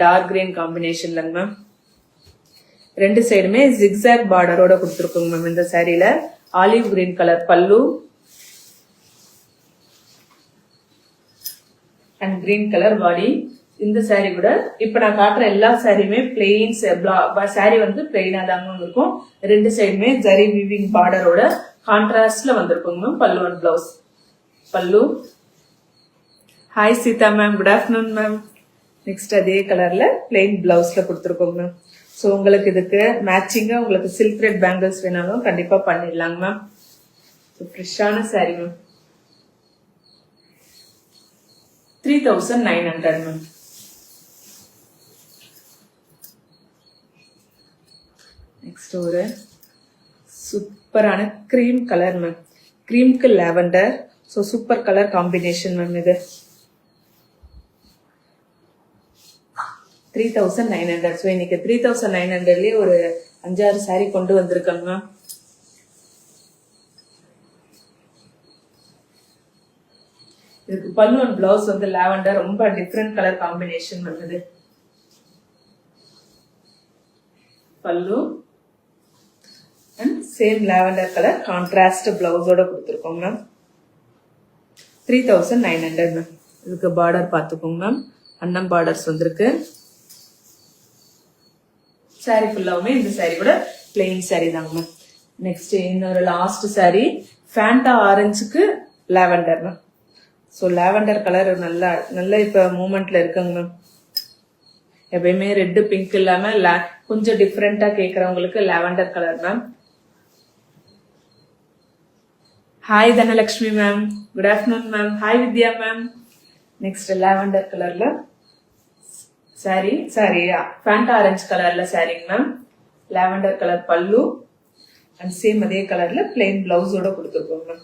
Dark green காம்பினேஷன்லங்க ma'am. ரெண்டு சைடுமே zigzag பார்டரோட கொடுத்துருக்கோங்க ma'am. இந்த சாரியில olive green colour pallu and green colour body. இந்த சாரி கூட இப்ப நான் காட்டுற எல்லா சாரியுமே பிளெயின் சாரி வந்து பிளெயினா தாங்க இருக்கும். ரெண்டு சைடுமே ஜரி வீவிங் பார்டரோட கான்ட்ராஸ்ட்ல வந்திருக்குங்க ma'am. Pallu and blouse. Pallu. Hi Sita ma'am, good afternoon ma'am. Next அதே கலர்ல பிளெயின் பிளவுஸ்ல கொடுத்துருக்கோங்க மேம். ஸோ உங்களுக்கு இதுக்கு மேட்சிங்கா உங்களுக்கு சில்க் த்ரெட் பேங்கிள்ஸ் வேணாலும் கண்டிப்பா பண்ணிடலாங்க மேம். ஃப்ரெஷ்ஷான சாரி மேம். 3900 மேம். நெக்ஸ்ட் ஒரு சூப்பரான கிரீம் கலர் மேம். கிரீம்க்கு lavender. So super colour combination ma'am. இது 3900. ஸோ இன்னைக்கு 3900லயே ஒரு 5-6 சாரி கொண்டு வந்திருக்காங்க மேம். இதுக்கு பல்லு அண்ட் பிளவுஸ் வந்து லாவெண்டர், ரொம்ப டிஃப்ரெண்ட் கலர் காம்பினேஷன் மேம். இது pallu and same lavender colour contrast பிளவுஸோட கொடுத்துருக்கோங்க மேம். 3900 மேம். இதுக்கு பார்டர் பார்த்துக்கோங்க மேம். அன்னம் பார்டர்ஸ் வந்திருக்கு. சாரி ஃபுல்லாவுமே இந்த சாரி கூட பிளெயின் சாரி தாங்க மேம். நெக்ஸ்ட் இன்னொரு லாஸ்ட் சாரி ஃபேண்டா ஆரஞ்சுக்கு lavender ma'am. So lavender colour நல்ல இப்ப மூமெண்ட்ல இருக்குங்க மேம். எப்பயுமே ரெட்டு பிங்க் இல்லாம கொஞ்சம் டிஃப்ரெண்டா கேட்கறவங்களுக்கு lavender colour ma'am. Hi Dhanalakshmi ma'am, good afternoon ma'am. Hi Vidya ma'am. Next lavender கலர்ல சாரி ஃபேண்டா ஆரஞ்சு கலர்ல சாரிங்க ma'am. Lavender colour pallu and same அதே கலர்ல பிளெயின் பிளவுஸோட கொடுத்துருக்கோம் மேம்.